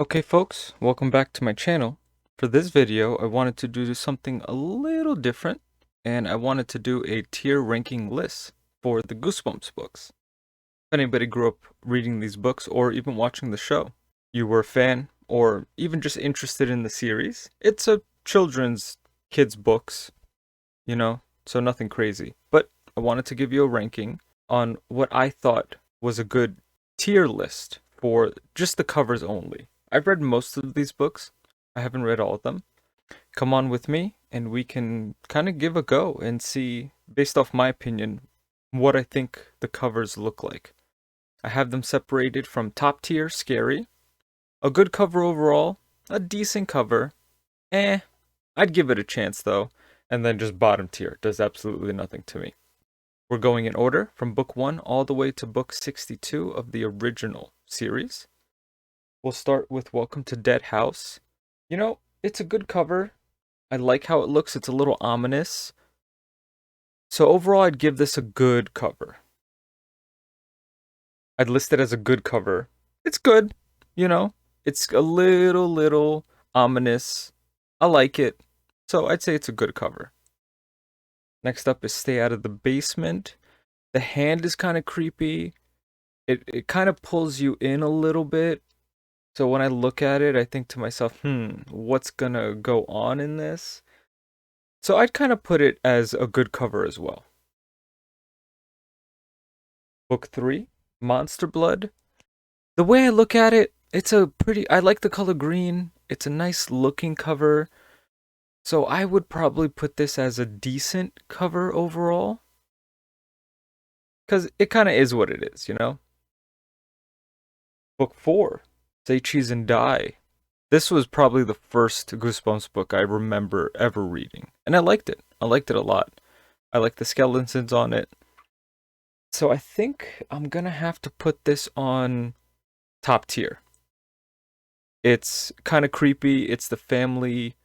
Okay folks, welcome back to my channel. For this video, I wanted to do something a little different, and I wanted to do a tier ranking list for the Goosebumps books. If anybody grew up reading these books or even watching the show, you were a fan or even just interested in the series, it's a children's kids books, so nothing crazy. But I wanted to give you a ranking on what I thought was a good tier list for just the covers only. I've read most of these books. I haven't read all of them. Come on with me and we can kind of give a go and see, based off my opinion, what I think the covers look like. I have them separated from top tier, scary, a good cover overall, a decent cover, I'd give it a chance though, and then just bottom tier, does absolutely nothing to me. We're going in order from book 1 all the way to book 62 of the original series. We'll start with Welcome to Dead House. It's a good cover. I like how it looks. It's a little ominous. So overall, I'd give this a good cover. I'd list it as a good cover. It's good, you know. It's a little ominous. I like it. So I'd say it's a good cover. Next up is Stay Out of the Basement. The hand is kind of creepy. It kind of pulls you in a little bit. So when I look at it, I think to myself, what's gonna go on in this? So I'd kind of put it as a good cover as well. Book 3, Monster Blood. The way I look at it, I like the color green. It's a nice looking cover. So I would probably put this as a decent cover overall. Because it kind of is what it is, you know? Book 4, Say Cheese and Die. This was probably the first Goosebumps book I remember ever reading. And I liked it. I liked it a lot. I like the skeletons on it. So I think I'm gonna have to put this on top tier. It's kind of creepy. It's the family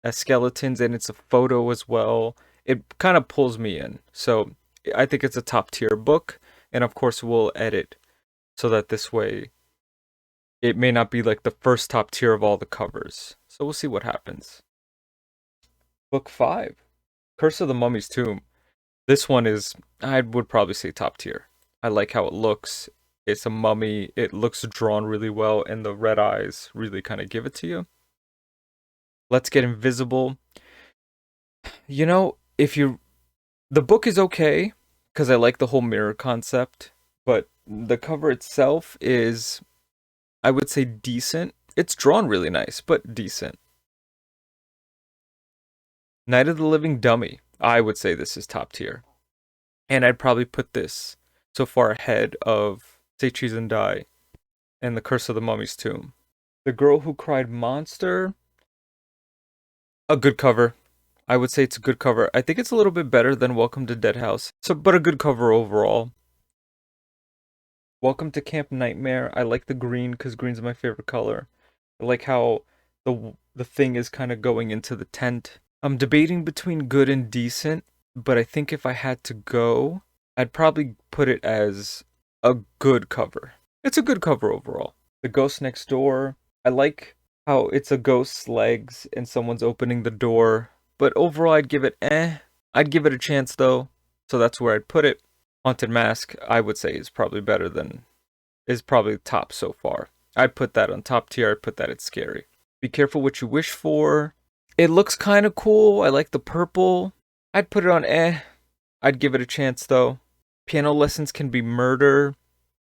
as skeletons, and it's a photo as well. It kind of pulls me in. So I think it's a top tier book. And of course, we'll edit so that this way it may not be like the first top tier of all the covers. So we'll see what happens. Book 5, Curse of the Mummy's Tomb. This one is, I would probably say top tier. I like how it looks. It's a mummy. It looks drawn really well, and the red eyes really kind of give it to you. Let's Get Invisible. You know, if you. The book is okay, because I like the whole mirror concept, but the cover itself is, I would say, decent. It's drawn really nice, but decent. Night of the Living Dummy. I would say this is top tier. And I'd probably put this so far ahead of Say Cheese and Die and The Curse of the Mummy's Tomb. The Girl Who Cried Monster. A good cover. I would say it's a good cover. I think it's a little bit better than Welcome to Dead House. But a good cover overall. Welcome to Camp Nightmare. I like the green because green's my favorite color. I like how the thing is kind of going into the tent. I'm debating between good and decent, but I think if I had to go, I'd probably put it as a good cover. It's a good cover overall. The Ghost Next Door. I like how it's a ghost's legs and someone's opening the door, but overall I'd give it I'd give it a chance though, so that's where I'd put it. Haunted Mask, I would say, is probably top so far. I'd put that on top tier. I'd put that at scary. Be Careful What You Wish For. It looks kind of cool. I like the purple. I'd put it on I'd give it a chance though. Piano Lessons Can Be Murder.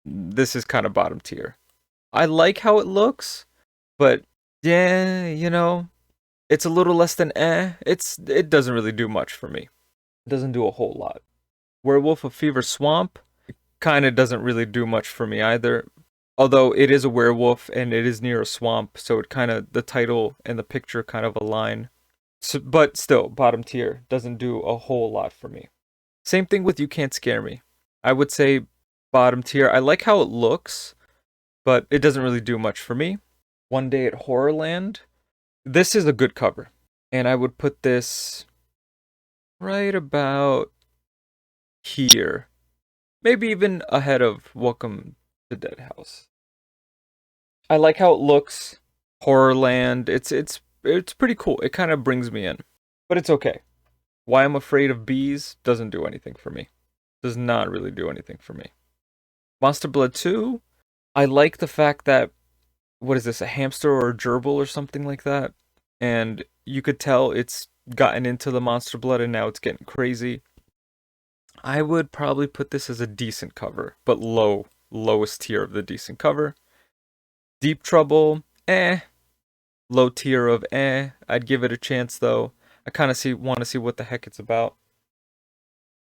This is kind of bottom tier. I like how it looks, but yeah, it's a little less than it doesn't really do much for me. It doesn't do a whole lot. Werewolf of Fever Swamp kind of doesn't really do much for me either. Although it is a werewolf and it is near a swamp, so it kind of, the title and the picture kind of align. So, but still, bottom tier doesn't do a whole lot for me. Same thing with You Can't Scare Me. I would say bottom tier. I like how it looks, but it doesn't really do much for me. One Day at Horrorland. This is a good cover, and I would put this right about here. Maybe even ahead of Welcome to Dead House. I like how it looks. Horrorland. It's pretty cool. It kind of brings me in. But it's okay. Why I'm Afraid of Bees doesn't do anything for me. Does not really do anything for me. Monster Blood 2, I like the fact that what is this, a hamster or a gerbil or something like that? And you could tell it's gotten into the monster blood and now it's getting crazy. I would probably put this as a decent cover, but lowest tier of the decent cover. Deep Trouble, eh. Low tier of eh. I'd give it a chance though. I kind of want to see what the heck it's about.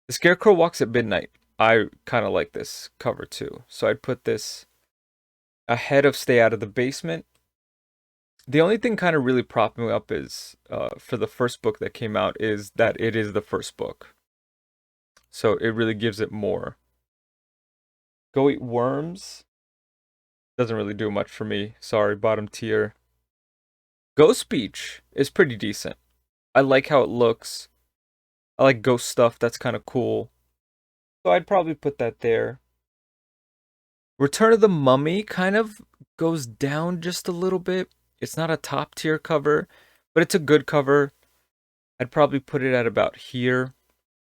The Scarecrow Walks at Midnight. I kind of like this cover too. So I'd put this ahead of Stay Out of the Basement. The only thing kind of really propping me up is for the first book that came out is that it is the first book. So it really gives it more. Go Eat Worms doesn't really do much for me. Sorry, bottom tier. Ghost Beach is pretty decent. I like how it looks. I like ghost stuff. That's kind of cool. So I'd probably put that there. Return of the Mummy kind of goes down just a little bit. It's not a top tier cover, but it's a good cover. I'd probably put it at about here,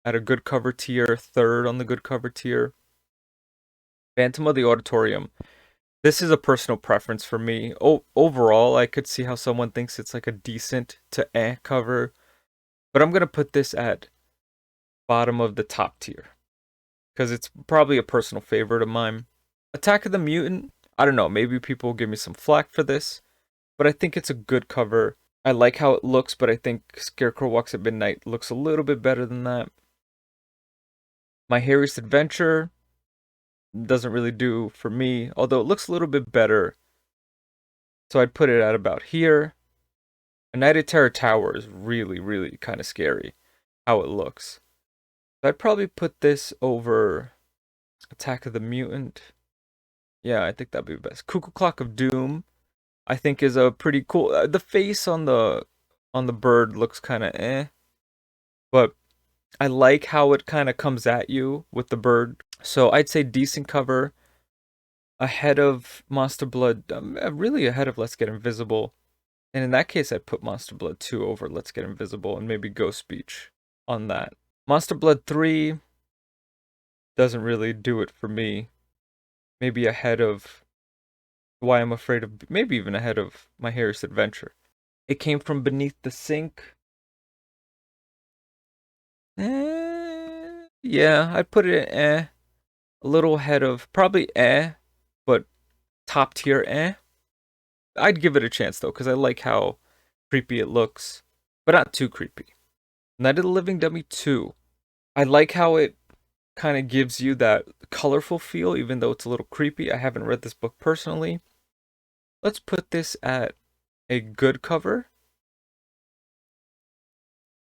at a good cover tier, third on the good cover tier. Phantom of the Auditorium. This is a personal preference for me. Overall, I could see how someone thinks it's like a decent to cover, but I'm going to put this at bottom of the top tier because it's probably a personal favorite of mine. Attack of the Mutant, I don't know, maybe people will give me some flack for this, but I think it's a good cover. I like how it looks, but I think Scarecrow Walks at Midnight looks a little bit better than that. My Harriest Adventure doesn't really do for me, although it looks a little bit better. So I'd put it at about here. A Night at Terror Tower is really, really kind of scary how it looks. So I'd probably put this over Attack of the Mutant. Yeah, I think that'd be best. Cuckoo Clock of Doom, I think is a pretty cool. The face on the bird looks kind of but I like how it kind of comes at you with the bird. So I'd say decent cover, ahead of Monster Blood, really ahead of Let's Get Invisible. And in that case, I'd put Monster Blood 2 over Let's Get Invisible and maybe Ghost Beach on that. Monster Blood 3 doesn't really do it for me. Maybe ahead of Why I'm Afraid of, maybe even ahead of My Harriest Adventure. It Came from Beneath the Sink. Yeah, I'd put it a little ahead of, probably but top tier I'd give it a chance though, because I like how creepy it looks, but not too creepy. Night of the Living Dummy 2. I like how it kind of gives you that colorful feel, even though it's a little creepy. I haven't read this book personally. Let's put this at a good cover.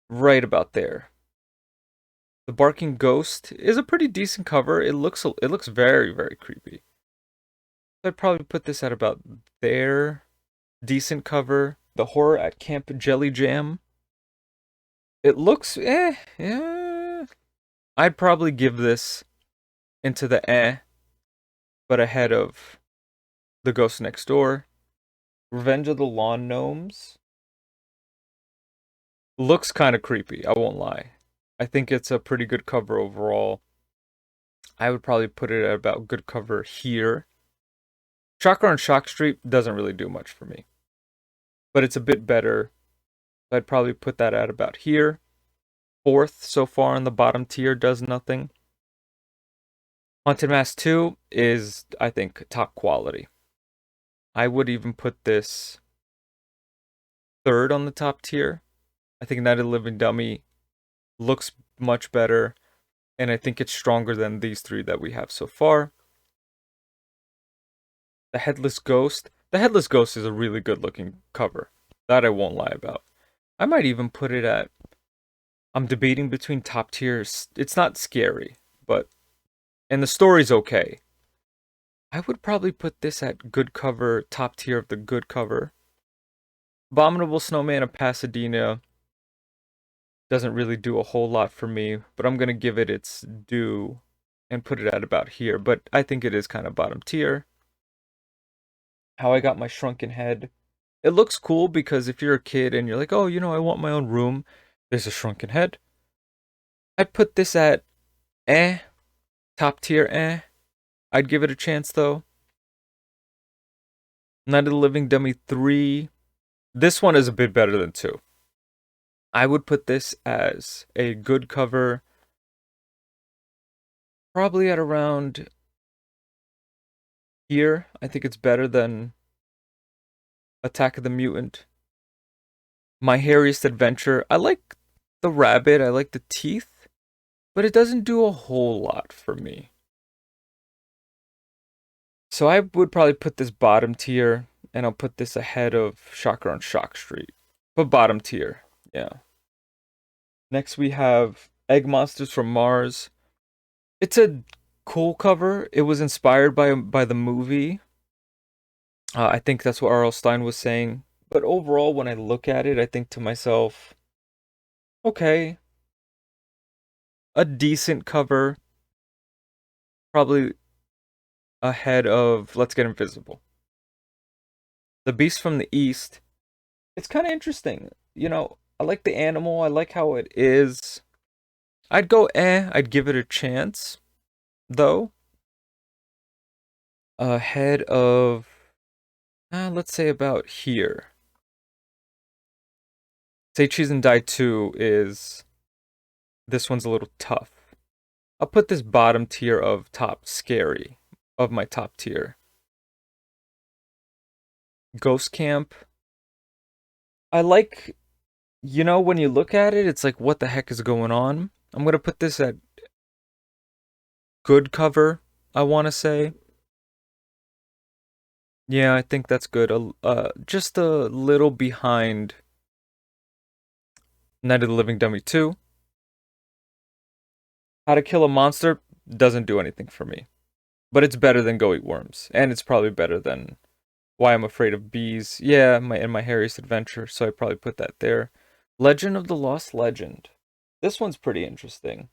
Right about there. The Barking Ghost is a pretty decent cover. It looks very, very creepy. I'd probably put this at about there. Decent cover. The Horror at Camp Jelly Jam. It looks yeah. I'd probably give this into the but ahead of The Ghost Next Door. Revenge of the Lawn Gnomes looks kind of creepy, I won't lie. I think it's a pretty good cover overall. I would probably put it at about good cover here. Shocker on Shock Street doesn't really do much for me, but it's a bit better. I'd probably put that at about here. Fourth so far in the bottom tier, does nothing. Haunted Mask 2 is, I think, top quality. I would even put this third on the top tier. I think Night of the Living Dummy looks much better, and I think it's stronger than these three that we have so far. The Headless Ghost. The Headless Ghost is a really good looking cover. That I won't lie about. I might even put it at... I'm debating between top tiers. It's not scary, but... And the story's okay. I would probably put this at good cover, top tier of the good cover. Abominable Snowman of Pasadena doesn't really do a whole lot for me, but I'm going to give it its due and put it at about here. But I think it is kind of bottom tier. How I Got My Shrunken Head. It looks cool because if you're a kid and you're like, oh, I want my own room, there's a shrunken head. I'd put this at eh, top tier eh. I'd give it a chance though. Night of the Living Dummy 3. This one is a bit better than 2. I would put this as a good cover, probably at around here. I think it's better than Attack of the Mutant. My Hairiest Adventure. I like the rabbit, I like the teeth, but it doesn't do a whole lot for me. So I would probably put this bottom tier, and I'll put this ahead of Shocker on Shock Street. But bottom tier, yeah. Next we have Egg Monsters from Mars. It's a cool cover. It was inspired by the movie. I think that's what R.L. Stine was saying. But overall, when I look at it, I think to myself, okay, a decent cover, probably ahead of Let's Get Invisible. The Beast from the East. It's kind of interesting. I like the animal. I like how it is. I'd go I'd give it a chance, though. Ahead of, let's say about here. Say Cheese and Die 2 is, this one's a little tough. I'll put this bottom tier of top scary, of my top tier. Ghost Camp. I like, when you look at it, it's like, what the heck is going on? I'm going to put this at good cover, I want to say. Yeah, I think that's good. Just a little behind Night of the Living Dummy 2. How to Kill a Monster doesn't do anything for me. But it's better than Go Eat Worms. And it's probably better than Why I'm Afraid of Bees. Yeah, my Harry's Adventure, so I probably put that there. Legend of the Lost Legend. This one's pretty interesting.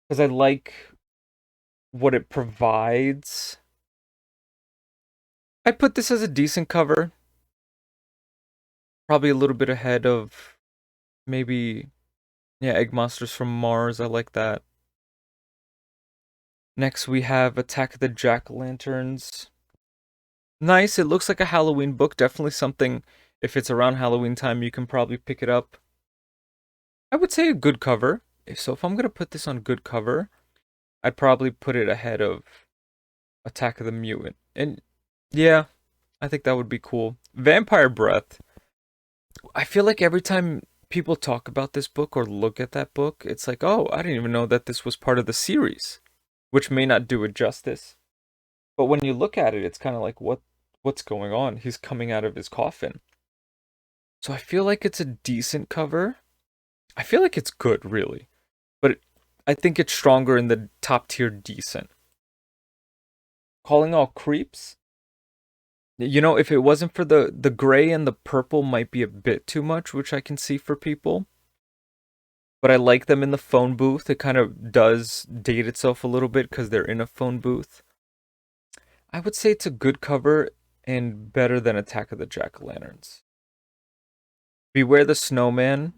Because I like what it provides. I put this as a decent cover. Probably a little bit ahead of maybe, yeah, Egg Monsters from Mars. I like that. Next we have Attack of the Jack-O-Lanterns. Nice, it looks like a Halloween book. Definitely something, if it's around Halloween time, you can probably pick it up. I would say a good cover. So if I'm going to put this on good cover, I'd probably put it ahead of Attack of the Mutant. And yeah, I think that would be cool. Vampire Breath. I feel like every time people talk about this book or look at that book, it's like, oh, I didn't even know that this was part of the series, which may not do it justice. But when you look at it, it's kind of like, what's going on? He's coming out of his coffin. So I feel like it's a decent cover. I feel like it's good, really. But I think it's stronger in the top tier decent. Calling All Creeps. If it wasn't for the gray and the purple might be a bit too much, which I can see for people. But I like them in the phone booth. It kind of does date itself a little bit because they're in a phone booth. I would say it's a good cover and better than Attack of the Jack-O-Lanterns. Beware the Snowman.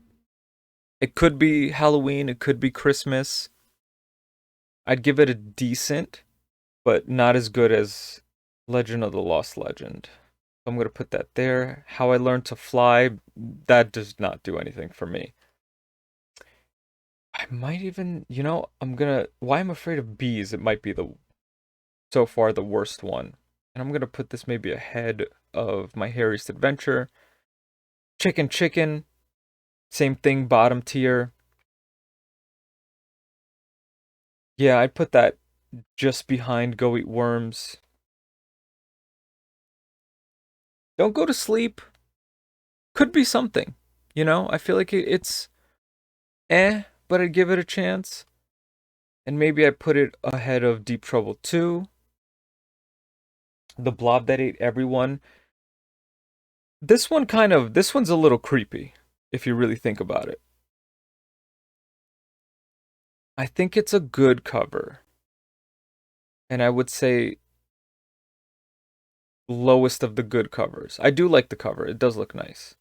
It could be Halloween, it could be Christmas. I'd give it a decent, but not as good as Legend of the Lost Legend. I'm going to put that there. How I Learned to Fly, that does not do anything for me. I might even, Why I'm Afraid of Bees, it might be so far the worst one. And I'm going to put this maybe ahead of My Harry's Adventure. Chicken, same thing, bottom tier. Yeah, I'd put that just behind Go Eat Worms. Don't Go to Sleep could be something. I feel like it's but I'd give it a chance. And maybe I put it ahead of Deep Trouble 2. The Blob That Ate Everyone. This one's a little creepy, if you really think about it. I think it's a good cover. And I would say lowest of the good covers. I do like the cover. It does look nice.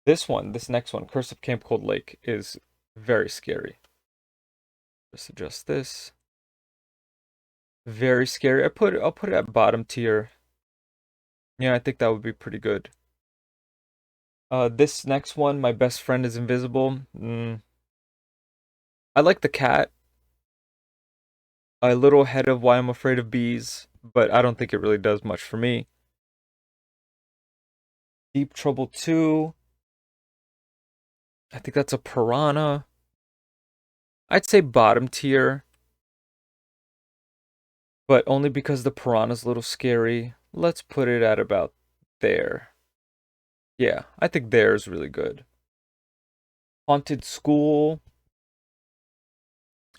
This next one, Curse of Camp Cold Lake, is very scary. Just adjust this. Very scary. I'll put it at bottom tier. Yeah, I think that would be pretty good. This next one, My Best Friend is Invisible. I like the cat. A little ahead of Why I'm Afraid of Bees, but I don't think it really does much for me. Deep Trouble 2. I think that's a piranha. I'd say bottom tier, but only because the piranha's a little scary. Let's put it at about there. Yeah, I think there is really good. Haunted School.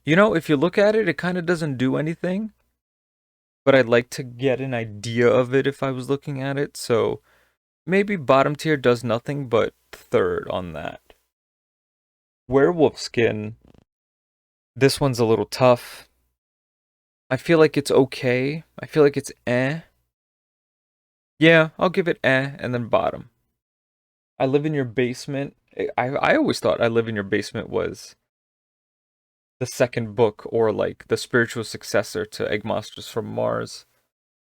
You know, if you look at it, it kind of doesn't do anything, but I'd like to get an idea of it if I was looking at it, so maybe bottom tier does nothing, but third on that. Werewolf Skin. This one's a little tough. I feel like it's okay. I feel like it's eh. Yeah, I'll give it eh, and then bottom. I Live in Your Basement. I always thought I Live in Your Basement was the second book, or like the spiritual successor to Egg Monsters from Mars.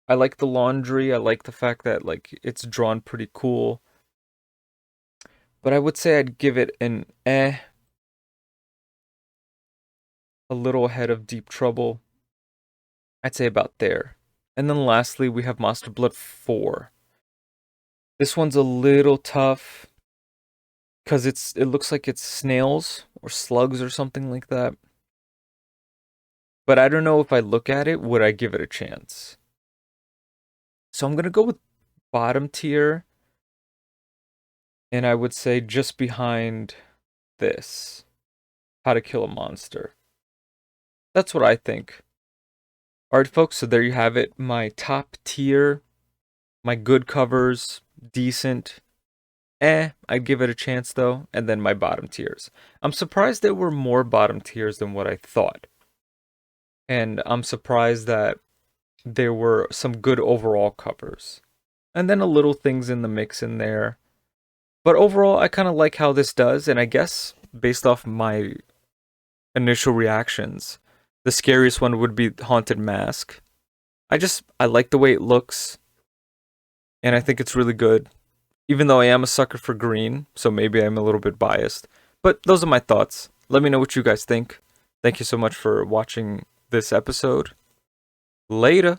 I like the laundry. I like the fact that like it's drawn pretty cool. But I would say I'd give it an eh. A little ahead of Deep Trouble. I'd say about there. And then lastly, we have Monster Blood 4. This one's a little tough because it looks like it's snails or slugs or something like that. But I don't know if I look at it, would I give it a chance? So I'm going to go with bottom tier. And I would say just behind this. How to Kill a Monster. That's what I think. Alright, folks, so there you have it. My top tier. My good covers. Decent. I'd give it a chance though. And then my bottom tiers. I'm surprised there were more bottom tiers than what I thought. And I'm surprised that there were some good overall covers. And then a little things in the mix in there. But overall, I kind of like how this does. And I guess, based off my initial reactions, the scariest one would be Haunted Mask. I like the way it looks. And I think it's really good. Even though I am a sucker for green, so maybe I'm a little bit biased. But those are my thoughts. Let me know what you guys think. Thank you so much for watching this episode. Later.